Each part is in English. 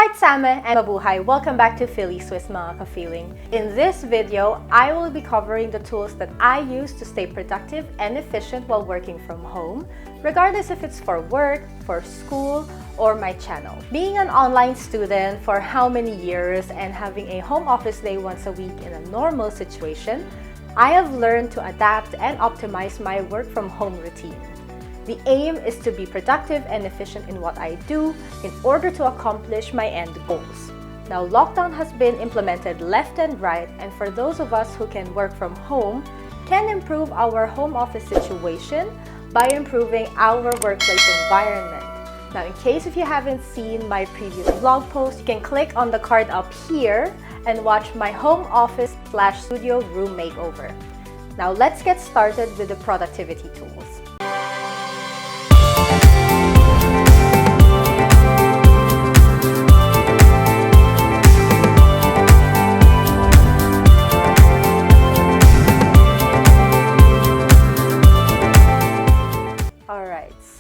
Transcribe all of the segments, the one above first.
Heart zäme and mabuhay! Welcome back to FiliSwissed mga ka-feeling. In this video, I will be covering the tools that I use to stay productive and efficient while working from home, regardless if it's for work, for school, or my channel. Being an online student for how many years and having a home office day once a week in a normal situation, I have learned to adapt and optimize my work from home routine. The aim is to be productive and efficient in what I do in order to accomplish my end goals. Now, lockdown has been implemented left and right, and for those of us who can work from home, can improve our home office situation by improving our workplace environment. Now, in case if you haven't seen my previous blog post, you can click on the card up here and watch my home office / studio room makeover. Now, let's get started with the productivity tools.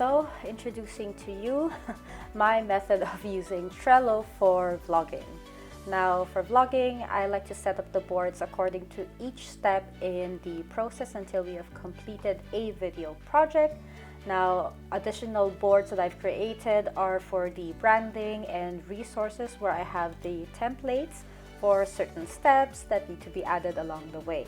So, introducing to you my method of using Trello for vlogging. Now, for vlogging, I like to set up the boards according to each step in the process until we have completed a video project. Now, additional boards that I've created are for the branding and resources where I have the templates for certain steps that need to be added along the way.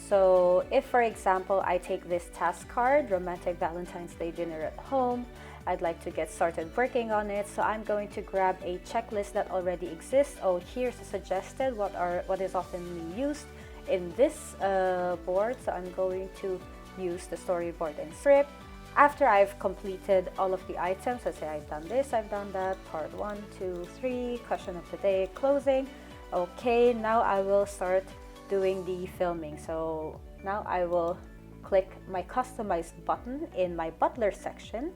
So if, for example, I take this task card, Romantic Valentine's Day Dinner at Home, I'd like to get started working on it. So I'm going to grab a checklist that already exists. Oh, here's a suggested what is often used in this board. So I'm going to use the storyboard and script. After I've completed all of the items, let's say I've done this, I've done that, part 1, 2, 3, question of the day, closing. Okay, now I will start doing the filming. So now I will click my customized button in my butler section,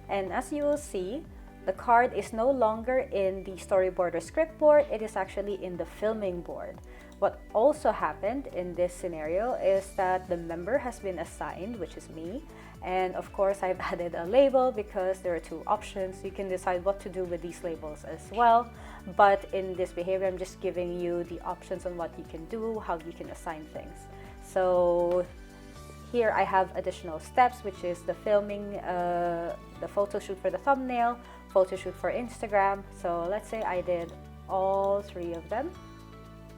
and as you will see, the card is no longer in the storyboard or script board, it is actually in the filming board. What also happened in this scenario is that the member has been assigned, which is me, and of course I've added a label because there are 2 options. You can decide what to do with these labels as well, but in this behavior I'm just giving you the options on what you can do, how you can assign things. So here I have additional steps, which is the filming, the photo shoot for the thumbnail, photo shoot for Instagram. So let's say I did all 3 of them,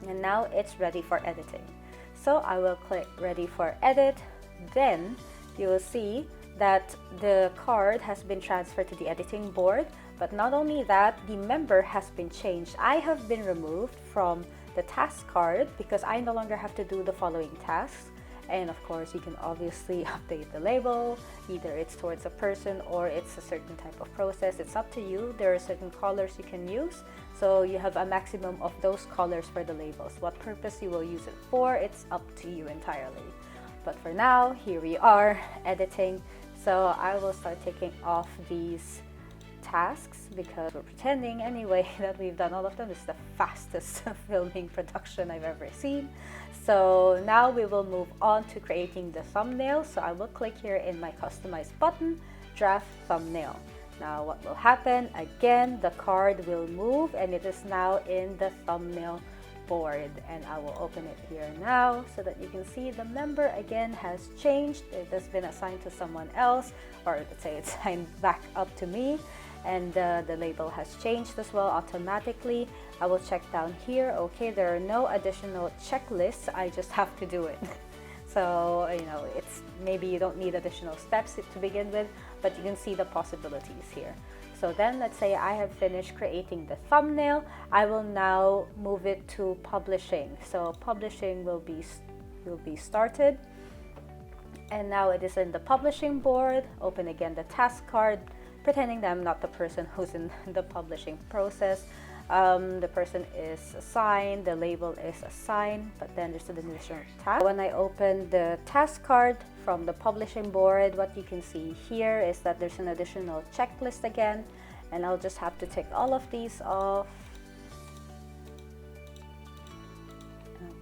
and now it's ready for editing. So I will click ready for edit. Then you will see that the card has been transferred to the editing board, but not only that, the member has been changed. I have been removed from the task card because I no longer have to do the following tasks. And of course, you can obviously update the label, either it's towards a person or it's a certain type of process. It's up to you. There are certain colors you can use, so you have a maximum of those colors for the labels. What purpose you will use it for, it's up to you entirely. But for now, here we are editing. So I will start taking off these tasks because we're pretending anyway that we've done all of them. This is the fastest filming production I've ever seen. So now we will move on to creating the thumbnail. So I will click here in my customized button, draft thumbnail. Now what will happen? Again, the card will move and it is now in the thumbnail board, and I will open it here now so that you can see the member again has changed. It has been assigned to someone else, or let's say it's signed back up to me, and the label has changed as well automatically. I will check down here. Okay, there are no additional checklists, I just have to do it. So, you know, it's maybe you don't need additional steps to begin with, but you can see the possibilities here. So then let's say I have finished creating the thumbnail. I will now move it to publishing. So publishing will be started. And now it is in the publishing board. Open again the task card, pretending that I'm not the person who's in the publishing process. The person is assigned, the label is assigned, but then there's an additional task. When I open the task card from the publishing board, what you can see here is that there's an additional checklist again, and I'll just have to take all of these off.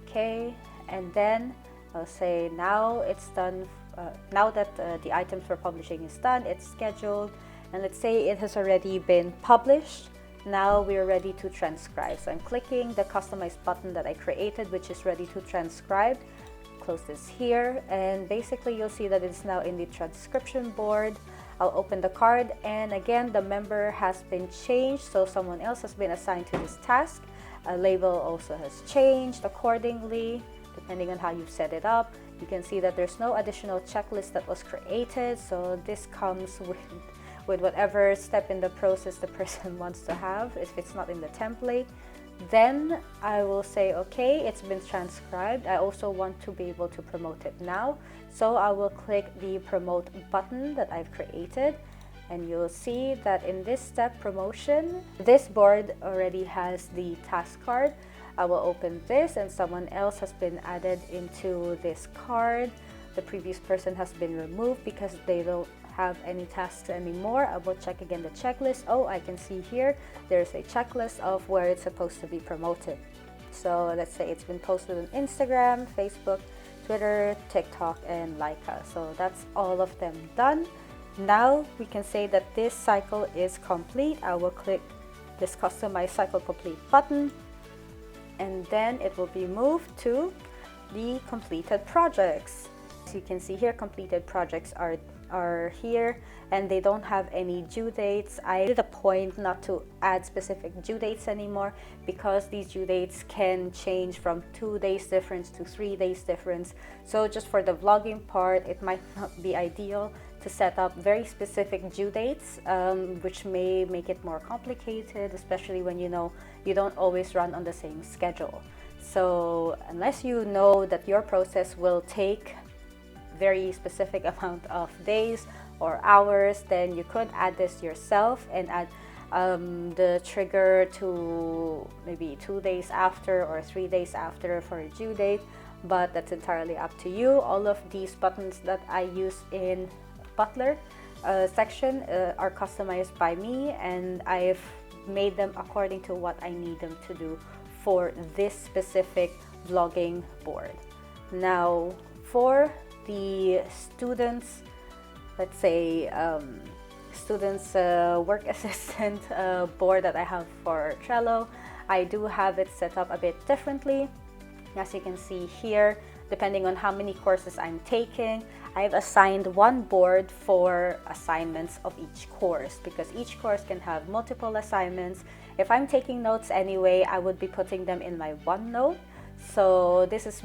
Okay, and then I'll say now it's done. Now that the items for publishing is done, it's scheduled, and let's say it has already been published. Now we're ready to transcribe. So I'm clicking the customize button that I created, which is ready to transcribe. Close this here, and basically you'll see that it's now in the transcription board. I'll open the card, and again the member has been changed, so someone else has been assigned to this task. A label also has changed accordingly depending on how you've set it up. You can see that there's no additional checklist that was created, so this comes with whatever step in the process the person wants to have if it's not in the template. Then I will say, okay, it's been transcribed. I also want to be able to promote it now. So I will click the promote button that I've created. And you'll see that in this step, promotion, this board already has the task card. I will open this, and someone else has been added into this card. The previous person has been removed because they don't have any tasks anymore. I will check again the checklist. Oh, I can see here there's a checklist of where it's supposed to be promoted. So let's say it's been posted on Instagram, Facebook, Twitter, TikTok, and Leica. So that's all of them done. Now we can say that this cycle is complete. I will click this customize cycle complete button, and then it will be moved to the completed projects. As you can see here, completed projects are here, and they don't have any due dates. I did a point not to add specific due dates anymore because these due dates can change from 2 days difference to 3 days difference. So just for the vlogging part, it might not be ideal to set up very specific due dates, which may make it more complicated, especially when you know you don't always run on the same schedule. So unless you know that your process will take very specific amount of days or hours, then you could add this yourself and add the trigger to maybe 2 days after or 3 days after for a due date, but that's entirely up to you. All of these buttons that I use in Butler section are customized by me, and I've made them according to what I need them to do for this specific vlogging board. Now for the students, let's say students work assistant board that I have for Trello, I do have it set up a bit differently. As you can see here, depending on how many courses I'm taking, I've assigned one board for assignments of each course, because each course can have multiple assignments. If I'm taking notes anyway, I would be putting them in my OneNote. So this is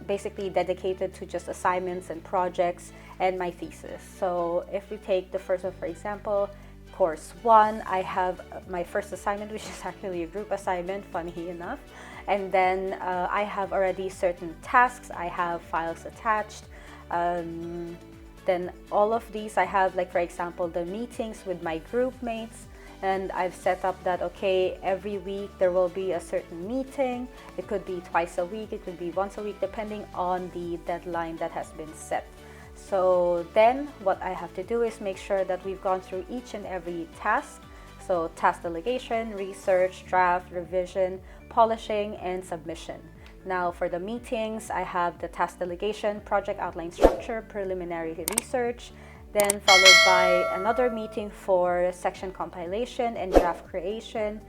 basically dedicated to just assignments and projects and my thesis. So if we take the first one, for example, course 1, I have my first assignment, which is actually a group assignment, funny enough. And then I have already certain tasks. I have files attached. Then all of these I have, like for example, the meetings with my group mates. And I've set up that, okay, every week there will be a certain meeting. It could be twice a week, it could be once a week, depending on the deadline that has been set. So then what I have to do is make sure that we've gone through each and every task. So task delegation, research, draft, revision, polishing, and submission. Now for the meetings, I have the task delegation, project outline structure, preliminary research, then followed by another meeting for section compilation and draft creation,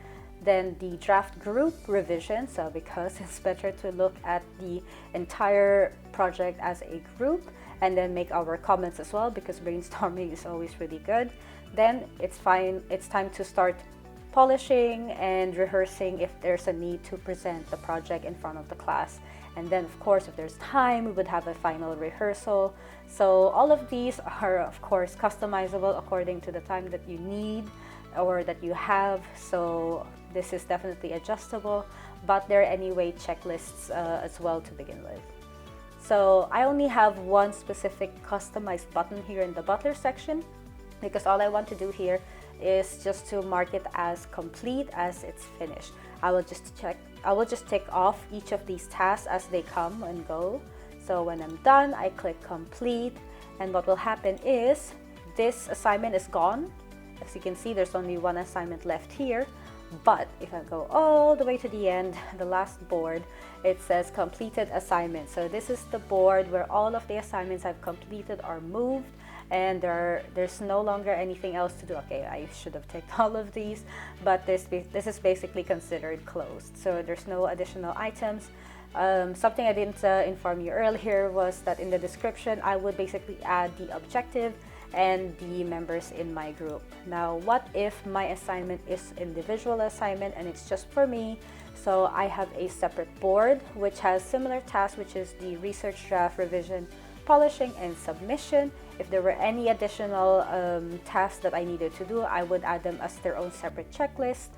then the draft group revision. So because it's better to look at the entire project as a group and then make our comments as well, because brainstorming is always really good. Then it's time to start polishing and rehearsing if there's a need to present the project in front of the class. And then of course, if there's time, we would have a final rehearsal. So all of these are of course customizable according to the time that you need or that you have. So this is definitely adjustable, but there are anyway checklists as well to begin with. So I only have one specific customized button here in the Butler section, because all I want to do here is just to mark it as complete as it's finished. I will just tick off each of these tasks as they come and go. So when I'm done, I click complete, and what will happen is this assignment is gone. As you can see, there's only one assignment left here. But if I go all the way to the end, the last board, it says completed assignment. So this is the board where all of the assignments I've completed are moved, and there's no longer anything else to do. Okay, I should have ticked all of these, but this is basically considered closed. So there's no additional items. Something I didn't inform you earlier was that in the description, I would basically add the objective and the members in my group. Now, what if my assignment is individual assignment and it's just for me? So I have a separate board which has similar tasks, which is the research, draft, revision, polishing, and submission. If there were any additional tasks that I needed to do, I would add them as their own separate checklist,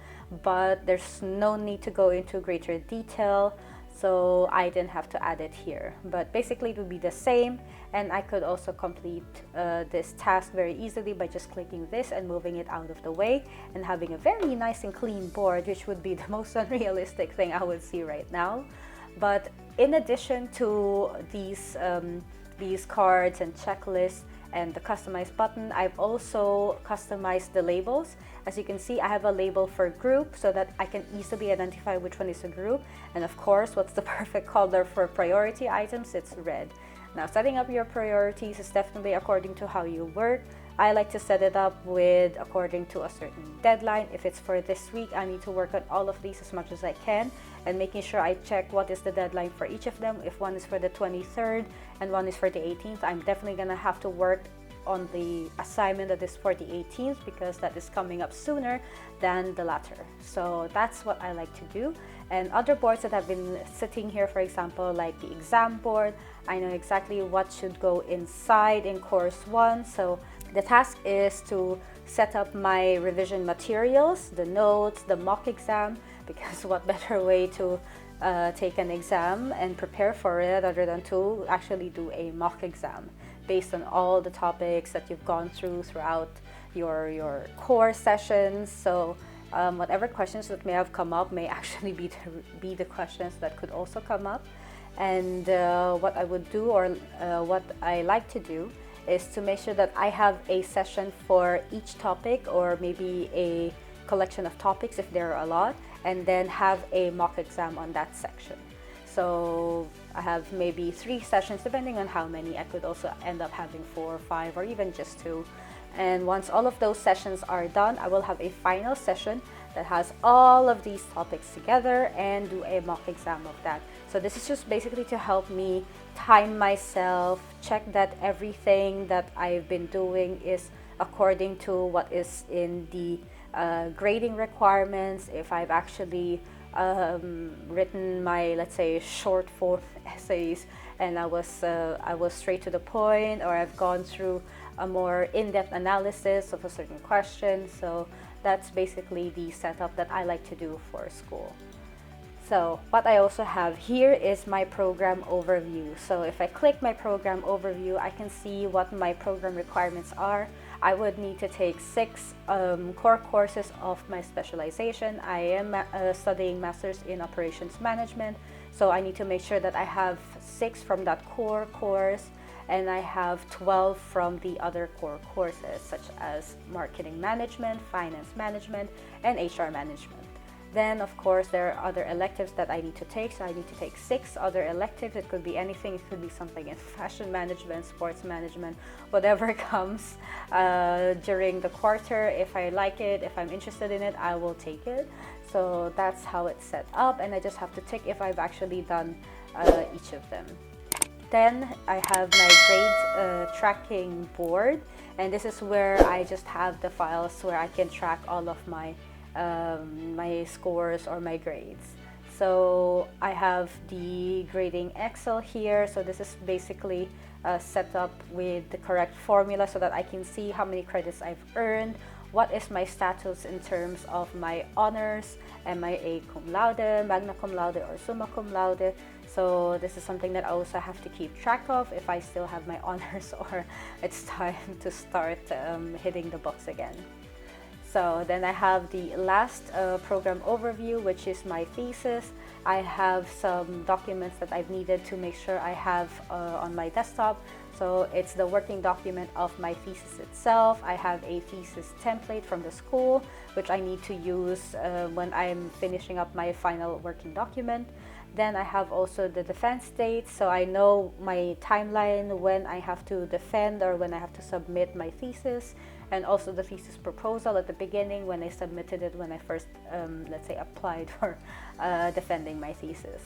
but there's no need to go into greater detail, so I didn't have to add it here. But basically it would be the same, and I could also complete this task very easily by just clicking this and moving it out of the way and having a very nice and clean board, which would be the most unrealistic thing I would see right now. But in addition to these cards and checklists and the customized button, I've also customized the labels. As you can see, I have a label for group so that I can easily identify which one is a group. And of course, what's the perfect color for priority items? It's red. Now, setting up your priorities is definitely according to how you work. I like to set it up with according to a certain deadline. If it's for this week, I need to work on all of these as much as I can, and making sure I check what is the deadline for each of them. If one is for the 23rd and one is for the 18th, I'm definitely gonna have to work on the assignment that is for the 18th, because that is coming up sooner than the latter. So that's what I like to do. And other boards that have been sitting here, for example, like the exam board, I know exactly what should go inside in course 1. So the task is to set up my revision materials, the notes, the mock exam, because what better way to take an exam and prepare for it other than to actually do a mock exam based on all the topics that you've gone throughout your core sessions. So whatever questions that may have come up may actually be the questions that could also come up. And what I would do, or what I like to do, is to make sure that I have a session for each topic, or maybe a collection of topics if there are a lot, and then have a mock exam on that section. So I have maybe 3 sessions, depending on how many. I could also end up having 4 or 5, or even just 2. And once all of those sessions are done, I will have a final session that has all of these topics together and do a mock exam of that. So this is just basically to help me time myself, check that everything that I've been doing is according to what is in the grading requirements. If I've actually written my, let's say, short form essays, and I was straight to the point, or I've gone through a more in-depth analysis of a certain question. So that's basically the setup that I like to do for school. So what I also have here is my program overview. So if I click my program overview, I can see what my program requirements are. I would need to take 6 core courses of my specialization. I am studying Masters in Operations Management, so I need to make sure that I have 6 from that core course, and I have 12 from the other core courses, such as Marketing Management, Finance Management, and HR Management. Then, of course, there are other electives that I need to take. So I need to take 6 other electives. It could be anything. It could be something in fashion management, sports management, whatever comes during the quarter. If I like it, if I'm interested in it, I will take it. So that's how it's set up. And I just have to tick if I've actually done each of them. Then I have my grade tracking board. And this is where I just have the files where I can track all of my scores or my grades. So I have the grading Excel here. So this is basically set up with the correct formula so that I can see how many credits I've earned, what is my status in terms of my honors, am I a cum laude, magna cum laude, or summa cum laude. So this is something that I also have to keep track of if I still have my honors or it's time to start hitting the books again. So then I have the last program overview, which is my thesis. I have some documents that I've needed to make sure I have on my desktop. So So it's the working document of my thesis itself. I have a thesis template from the school, which I need to use when I'm finishing up my final working document. Then I have also the defense date, so I know my timeline when I have to defend or when I have to submit my thesis, and also the thesis proposal at the beginning when I submitted it when I first, let's say, applied for defending my thesis.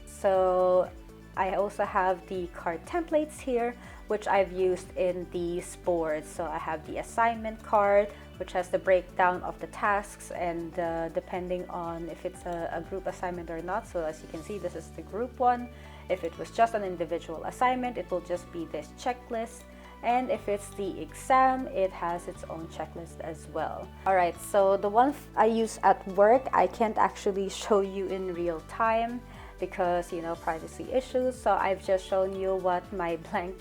So I also have the card templates here, which I've used in these boards. So I have the assignment card, which has the breakdown of the tasks and depending on if it's a group assignment or not. So as you can see, this is the group one. If it was just an individual assignment, it will just be this checklist. And if it's the exam, it has its own checklist as well. All right, so the one I use at work, I can't actually show you in real time because, you know, privacy issues. So I've just shown you what my blank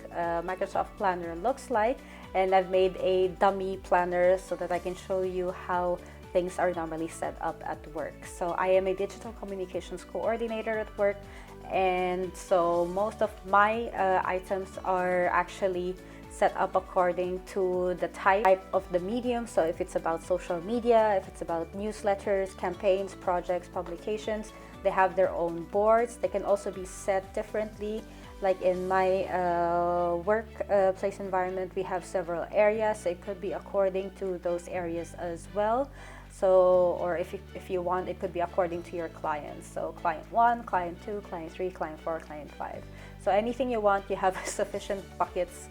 Microsoft Planner looks like, and I've made a dummy planner so that I can show you how things are normally set up at work. So I am a digital communications coordinator at work, and so most of my items are actually set up according to the type of the medium. So if it's about social media, if it's about newsletters, campaigns, projects, publications, they have their own boards. They can also be set differently. Like in my workplace environment, we have several areas. So it could be according to those areas as well. So, or if you want, it could be according to your clients. So client 1, client 2, client 3, client 4, client 5. So anything you want, you have sufficient buckets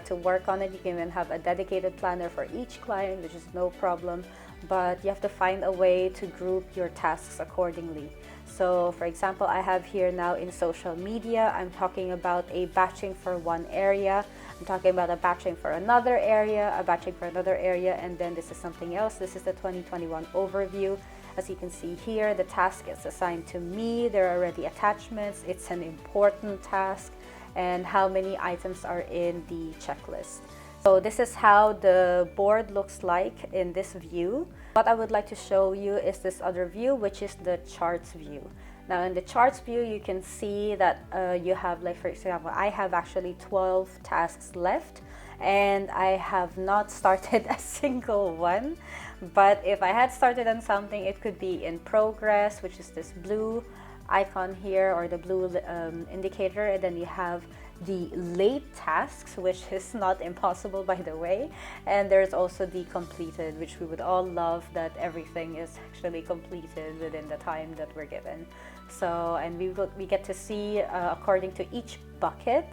to work on it. You can even have a dedicated planner for each client, which is no problem, but you have to find a way to group your tasks accordingly. So for example, I have here now in social media, I'm talking about a batching for one area, I'm talking about a batching for another area, a batching for another area, and then this is something else. This is the 2021 overview. As you can see here, the task is assigned to me. There are already attachments. It's an important task, and how many items are in the checklist. So this is how the board looks like in this view. What I would like to show you is this other view, which is the charts view. Now in the charts view, you can see that you have, like for example, I have actually 12 tasks left, and I have not started a single one. But if I had started on something, it could be in progress, which is this blue icon here, or the blue indicator, and then you have the late tasks, which is not impossible, by the way, and there's also the completed, which we would all love that everything is actually completed within the time that we're given. So, and we get to see according to each bucket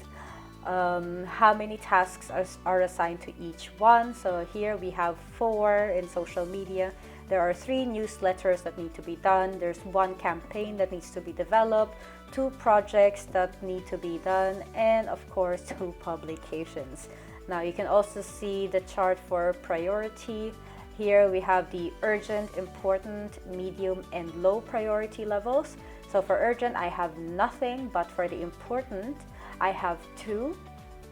how many tasks are assigned to each one. So here we have 4 in social media. There are 3 newsletters that need to be done. There's 1 campaign that needs to be developed, 2 projects that need to be done, and of course 2 publications. Now you can also see the chart for priority. Here we have the urgent, important, medium, and low priority levels. So for urgent, I have nothing, but for the important, I have 2.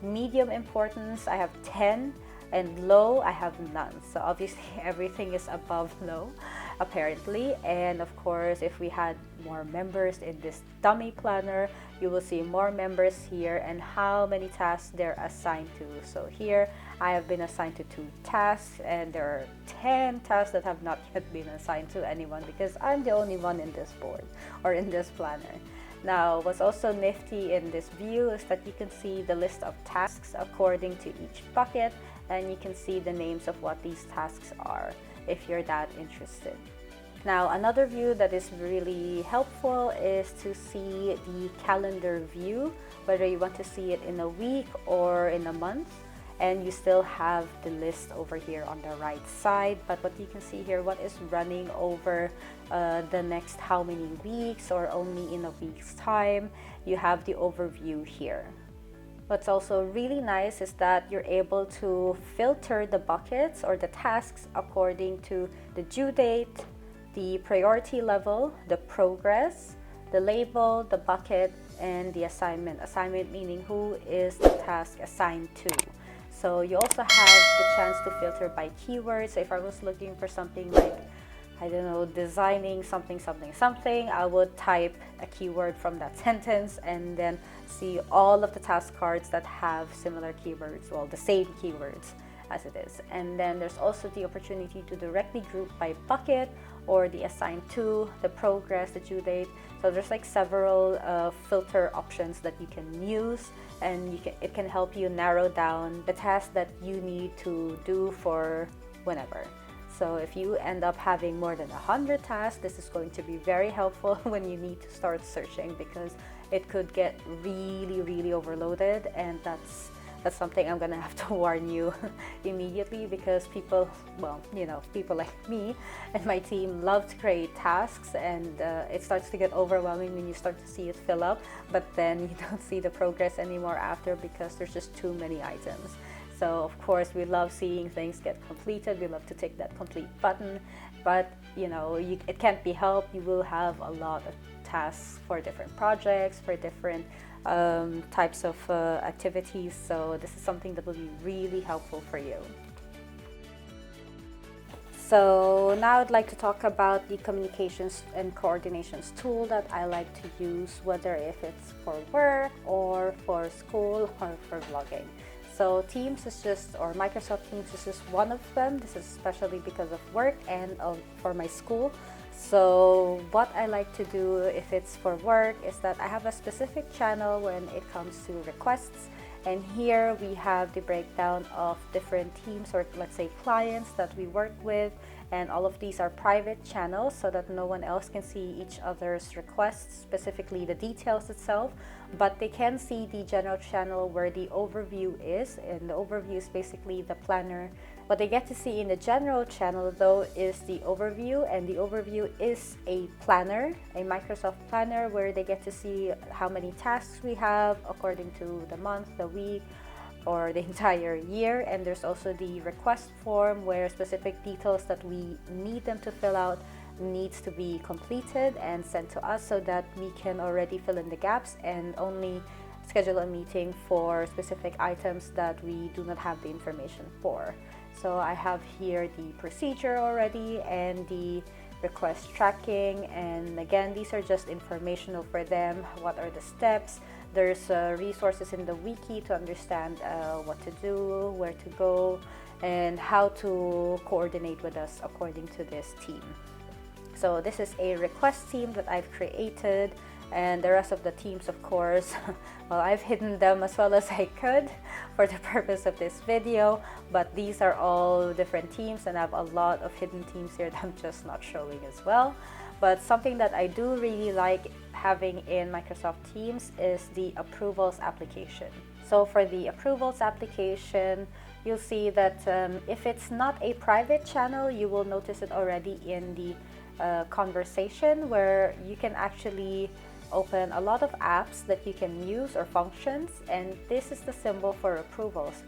Medium importance, I have 10. And low, I have none. So obviously everything is above low, apparently. And of course, if we had more members in this dummy planner, you will see more members here and how many tasks they're assigned to. So here I have been assigned to 2 tasks, and there are 10 tasks that have not yet been assigned to anyone because I'm the only one in this board or in this planner. Now, what's also nifty in this view is that you can see the list of tasks according to each bucket, and you can see the names of what these tasks are if you're that interested. Now, another view that is really helpful is to see the calendar view, whether you want to see it in a week or in a month, and you still have the list over here on the right side. But what you can see here, what is running over the next how many weeks or only in a week's time, you have the overview here. What's also really nice is that you're able to filter the buckets or the tasks according to the due date, the priority level, the progress, the label, the bucket, and the assignment. Assignment meaning who is the task assigned to. So you also have the chance to filter by keywords. So if I was looking for something like I don't know, designing something, something, something, I would type a keyword from that sentence and then see all of the task cards that have similar keywords, well, the same keywords as it is. And then there's also the opportunity to directly group by bucket or the assigned to, the progress, the due date. So there's like several filter options that you can use, and it can help you narrow down the task that you need to do for whenever. So if you end up having more than 100 tasks, this is going to be very helpful when you need to start searching, because it could get really overloaded, and that's something I'm gonna have to warn you immediately, because people, well, you know, people like me and my team love to create tasks, and it starts to get overwhelming when you start to see it fill up, but then you don't see the progress anymore after, because there's just too many items. So of course we love seeing things get completed. We love to tick that complete button, but you know, it can't be helped. You will have a lot of tasks for different projects, for different types of activities. So this is something that will be really helpful for you. So now I'd like to talk about the communications and coordinations tool that I like to use, whether if it's for work or for school or for vlogging. So Teams is just, or Microsoft Teams is just one of them. This is especially because of work and for my school. So what I like to do if it's for work is that I have a specific channel when it comes to requests. And here we have the breakdown of different teams, or let's say clients that we work with. And all of these are private channels so that no one else can see each other's requests, specifically the details itself. But they can see the general channel where the overview is. And the overview is basically the planner. What they get to see in the general channel though is the overview, and the overview is a planner, a Microsoft planner, where they get to see how many tasks we have according to the month, the week, or the entire year. And there's also the request form where specific details that we need them to fill out needs to be completed and sent to us, so that we can already fill in the gaps and only schedule a meeting for specific items that we do not have the information for. So I have here the procedure already and the request tracking, and again, these are just informational for them. What are the steps? There's resources in the wiki to understand what to do, where to go, and how to coordinate with us according to this team. So this is a request team that I've created, and the rest of the teams, of course, well, I've hidden them as well as I could for the purpose of this video, but these are all different teams, and I have a lot of hidden teams here that I'm just not showing as well. But something that I do really like having in Microsoft Teams is the approvals application. So for the approvals application, you'll see that if it's not a private channel, you will notice it already in the conversation, where you can actually open a lot of apps that you can use or functions, and this is the symbol for approvals.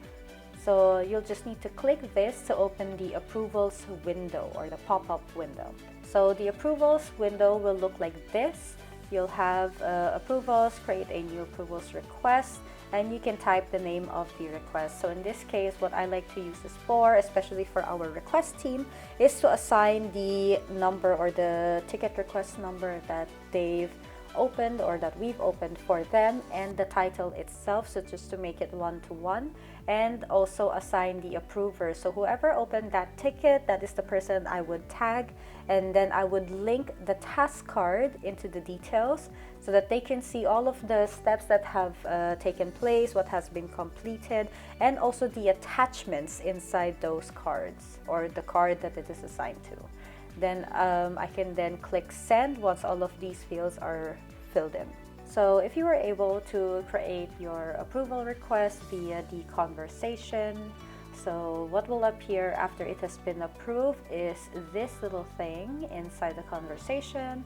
So you'll just need to click this to open the approvals window, or the pop-up window. So the approvals window will look like this. You'll have approvals, create a new approvals request, and you can type the name of the request. So in this case, what I like to use this for, especially for our request team, is to assign the number or the ticket request number that they've opened or that we've opened for them, and the title itself, so just to make it one-to-one, and also assign the approver. So whoever opened that ticket, that is the person I would tag, and then I would link the task card into the details so that they can see all of the steps that have taken place, what has been completed, and also the attachments inside those cards, or the card that it is assigned to. Then I can then click send once all of these fields are filled in. So if you were able to create your approval request via the conversation, so what will appear after it has been approved is this little thing inside the conversation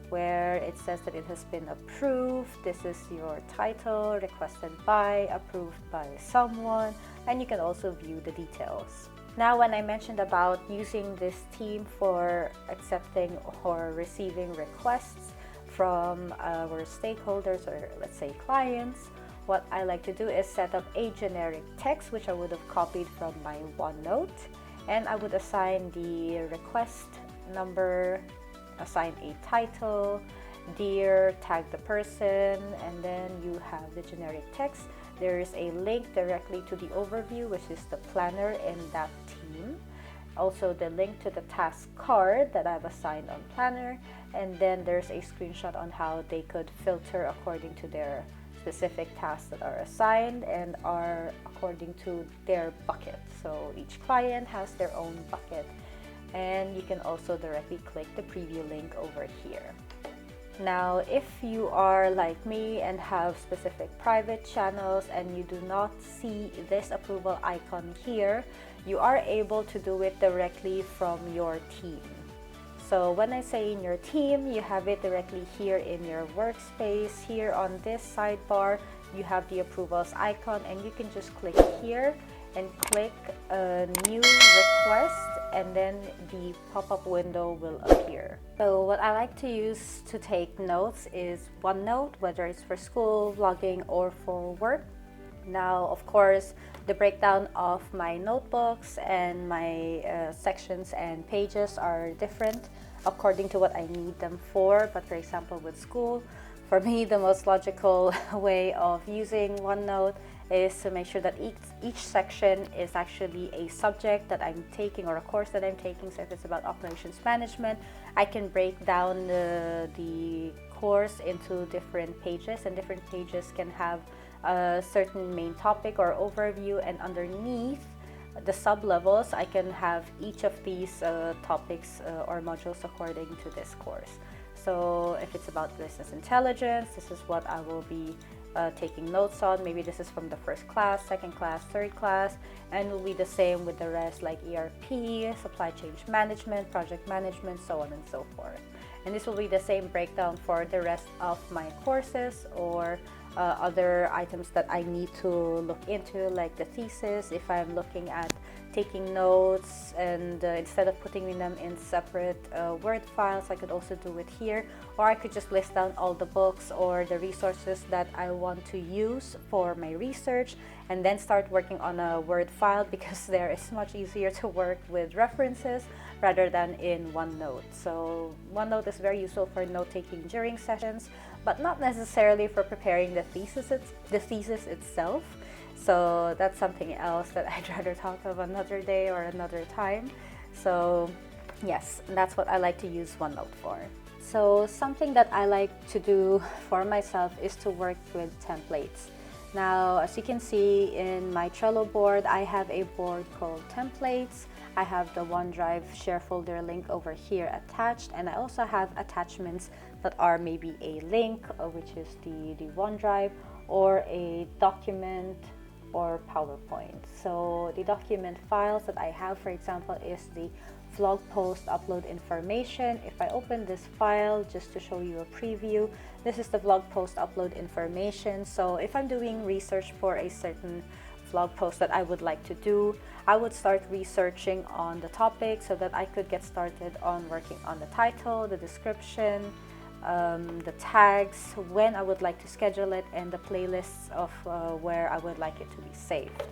where it says that it has been approved. This is your title, requested by, approved by someone, and you can also view the details. Now, when I mentioned about using this team for accepting or receiving requests from our stakeholders, or let's say clients, what I like to do is set up a generic text, which I would have copied from my OneNote, and I would assign the request number, assign a title, dear, tag the person, and then you have the generic text. There is a link directly to the overview, which is the planner in that team. Also the link to the task card that I've assigned on planner, and then there's a screenshot on how they could filter according to their specific tasks that are assigned and are according to their bucket. So each client has their own bucket, and you can also directly click the preview link over here. Now, if you are like me and have specific private channels and you do not see this approval icon here, you are able to do it directly from your team. So when I say in your team, you have it directly here in your workspace. Here on this sidebar, you have the approvals icon, and you can just click here and click a new request, and then the pop-up window will appear. So what I like to use to take notes is OneNote, whether it's for school, vlogging, or for work. Now, of course, the breakdown of my notebooks and my sections and pages are different according to what I need them for. But for example, with school, for me, the most logical way of using OneNote is to make sure that each section is actually a subject that I'm taking or a course that I'm taking. So if it's about operations management, I can break down the course into different pages, and different pages can have a certain main topic or overview, and underneath the sub-levels I can have each of these topics or modules according to this course. So if it's about business intelligence, this is what I will be taking notes on. Maybe this is from the first class, second class, third class, and will be the same with the rest, like ERP, supply chain management, project management, so on and so forth. And this will be the same breakdown for the rest of my courses or other items that I need to look into, like the thesis. If I'm looking at taking notes, and instead of putting them in separate Word files, I could also do it here, or I could just list down all the books or the resources that I want to use for my research, and then start working on a Word file, because there it's much easier to work with references rather than in OneNote. So OneNote is very useful for note-taking during sessions, but not necessarily for preparing the thesis itself. So that's something else that I'd rather talk of another day or another time. So yes, that's what I like to use OneNote for. So something that I like to do for myself is to work with templates. Now, as you can see in my Trello board, I have a board called templates. I have the OneDrive share folder link over here attached, and I also have attachments that are maybe a link, which is the OneDrive, or a document or PowerPoint. So the document files that I have, for example, is the vlog post upload information. If I open this file just to show you a preview, this is the vlog post upload information. So if I'm doing research for a certain vlog post that I would like to do, I would start researching on the topic so that I could get started on working on the title, the description, the tags, when I would like to schedule it, and the playlists of where I would like it to be saved.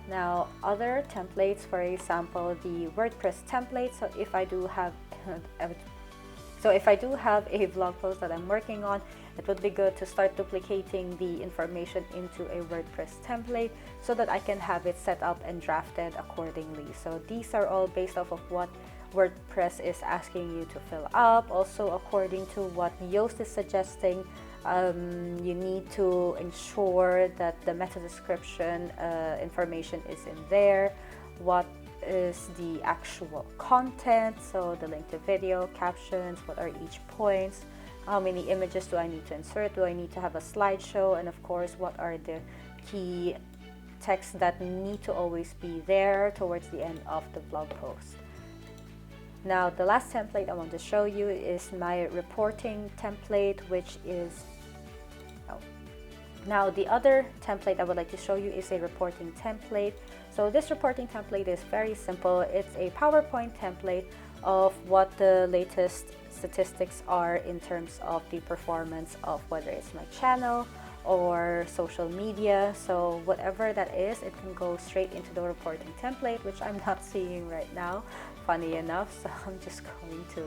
Now, other templates, for example, the WordPress template. So if I do have a vlog post that I'm working on, it would be good to start duplicating the information into a WordPress template so that I can have it set up and drafted accordingly. So these are all based off of what WordPress is asking you to fill up. Also, according to what Yoast is suggesting, you need to ensure that the meta description information is in there. What is the actual content? So the link to video, captions, what are each points, how many images do I need to insert, do I need to have a slideshow, and of course, what are the key texts that need to always be there towards the end of the blog post. Now, the last template I want to show you is my reporting template, which is now the other template I would like to show you is a reporting template. So this reporting template is very simple. It's a PowerPoint template of what the latest statistics are in terms of the performance of whether it's my channel or social media. So whatever that is, it can go straight into the reporting template, which I'm not seeing right now. funny enough, so I'm just going to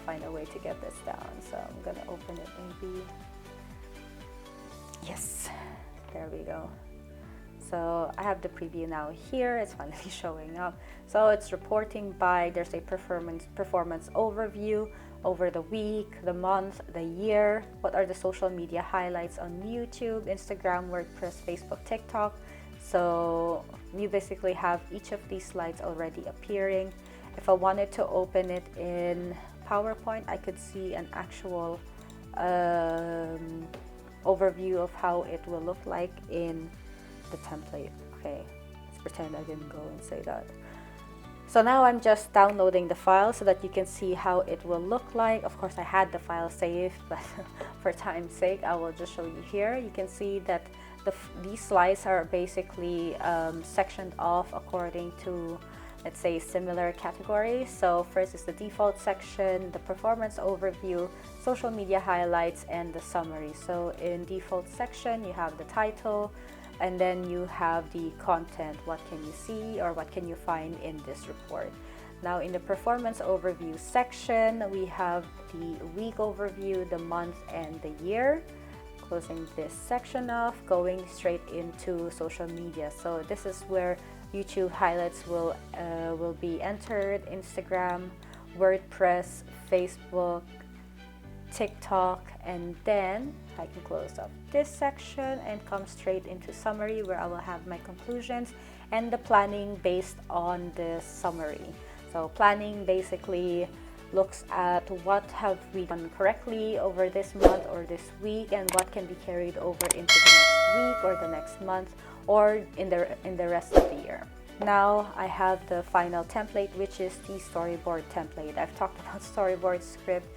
find a way to get this down. So I'm gonna open it maybe. Yes, there we go. So I have the preview now here. It's finally showing up. So it's reporting by, there's a performance overview over the week, the month, the year. What are the social media highlights on YouTube, Instagram, WordPress, Facebook, TikTok? So you basically have each of these slides already appearing. If I wanted to open it in PowerPoint, I could see an actual overview of how it will look like in the template. Okay, let's pretend I didn't go and say that. So now I'm just downloading the file so that you can see how it will look like. Of course, I had the file saved, but for time's sake, I will just show you here. You can see that these slides are basically sectioned off according to, let's say, similar categories. So first is the default section, the performance overview, social media highlights, and the summary. So in default section, you have the title, and then you have the content. What can you see or what can you find in this report? Now in the performance overview section, we have the week overview, the month, and the year. Closing this section off, going straight into social media. So this is where YouTube highlights will be entered, Instagram, WordPress, Facebook, TikTok, and then I can close up this section and come straight into summary, where I will have my conclusions and the planning based on the summary. So planning basically looks at what have we done correctly over this month or this week, and what can be carried over into the next week or the next month or in the rest of the year. Now I have the final template, which is the storyboard template. I've talked about storyboard script.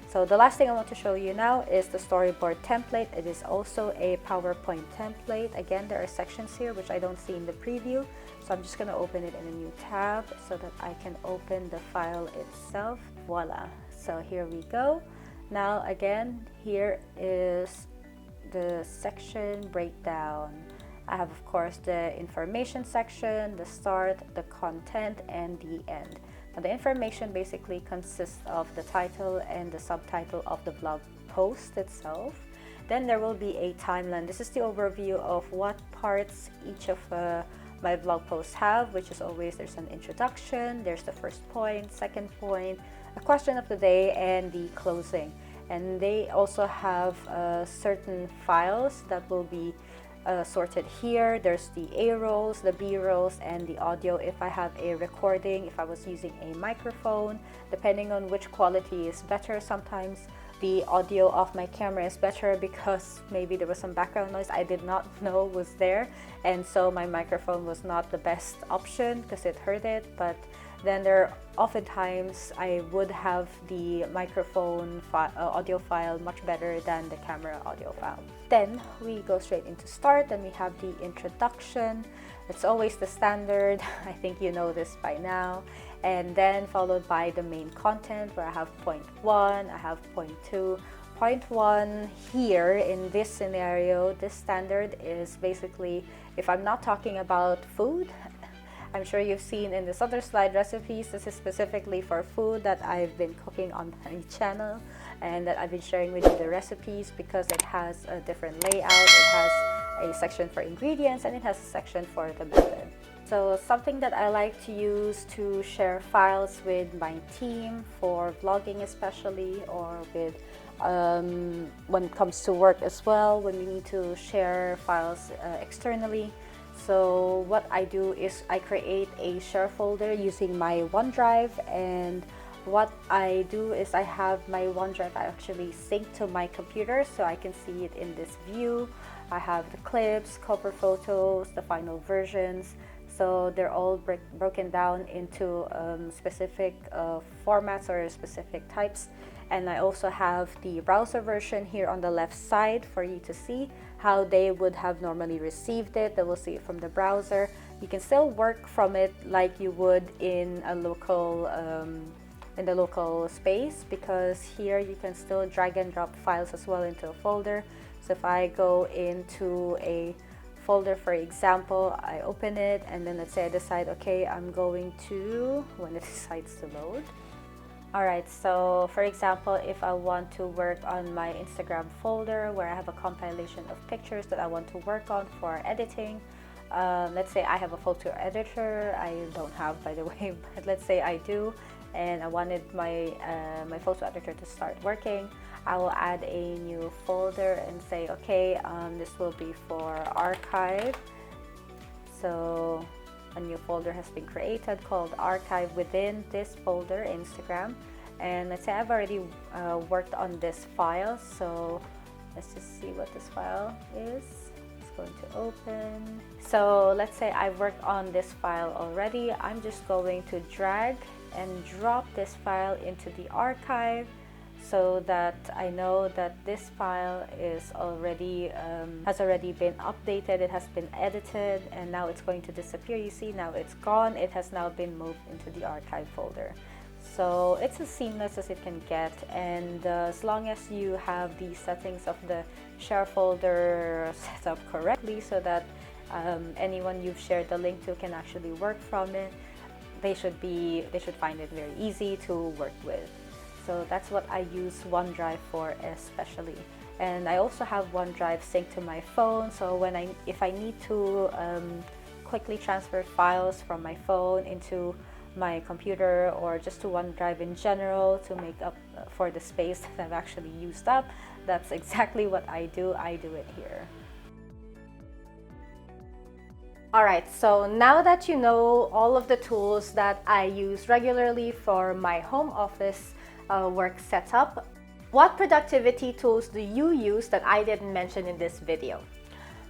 So the last thing I want to show you now is the storyboard template. It is also a PowerPoint template. Again, there are sections here which I don't see in the preview. So I'm just going to open it in a new tab so that I can open the file itself. Voila. So here we go. Now again, here is the section breakdown. I have, of course, the information section, the start, the content, and the end. Now, the information basically consists of the title and the subtitle of the blog post itself. Then there will be a timeline. This is the overview of what parts each of my blog posts have, which is always, there's an introduction, there's the first point, second point, a question of the day, and the closing. And they also have certain files that will be sorted here. There's the A rolls, the B rolls, and the audio. If I have a recording, if I was using a microphone, depending on which quality is better, sometimes the audio of my camera is better because maybe there was some background noise I did not know was there, and so my microphone was not the best option because it heard it. But then there oftentimes I would have the microphone audio file much better than the camera audio file. Then we go straight into start, and we have the introduction. It's always the standard. I think you know this by now. And then followed by the main content, where I have point 1, I have point 2. Point 1 here in this scenario, this standard is basically, if I'm not talking about food, I'm sure you've seen in this other slide recipes. This is specifically for food that I've been cooking on my channel, and that I've been sharing with you the recipes because it has a different layout. It has a section for ingredients and it has a section for the method. So something that I like to use to share files with my team for vlogging especially, or with when it comes to work as well, when we need to share files externally. So what I do is I create a share folder using my OneDrive, and what I do is I have my OneDrive actually synced to my computer so I can see it in this view. I have the clips, cover photos, the final versions. So they're all broken down into specific formats or specific types. And I also have the browser version here on the left side for you to see how they would have normally received it. They will see it from the browser. You can still work from it like you would in a local in the local space, because here you can still drag and drop files as well into a folder. So if I go into a folder. For example, I open it, and then let's say I decide, okay, I'm going to, when it decides to load. Alright, so for example, if I want to work on my Instagram folder where I have a compilation of pictures that I want to work on for editing, let's say I have a photo editor. I don't have, by the way, but let's say I do, and I wanted my my photo editor to start working. I will add a new folder and say, okay, this will be for archive. So a new folder has been created called archive within this folder, Instagram. And let's say I've already worked on this file. So let's just see what this file is. It's going to open. So let's say I've worked on this file already. I'm just going to drag and drop this file into the archive, so that I know that this file is already has already been updated, it has been edited, and now it's going to disappear. You see, now it's gone. It has now been moved into the archive folder. So it's as seamless as it can get, and as long as you have the settings of the share folder set up correctly, so that anyone you've shared the link to can actually work from it, they should find it very easy to work with. So that's what I use OneDrive for especially. And I also have OneDrive synced to my phone, so if I need to quickly transfer files from my phone into my computer, or just to OneDrive in general to make up for the space that I've actually used up, that's exactly what I do. I do it here. Alright, so now that you know all of the tools that I use regularly for my home office work setup, what productivity tools do you use that I didn't mention in this video?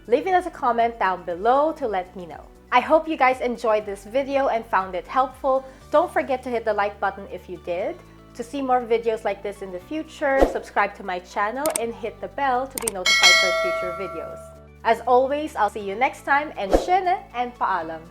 Leave it as a comment down below to let me know. I hope you guys enjoyed this video and found it helpful. Don't forget to hit the like button if you did. To see more videos like this in the future, subscribe to my channel and hit the bell to be notified for future videos. As always, I'll see you next time, and zäme and paalam.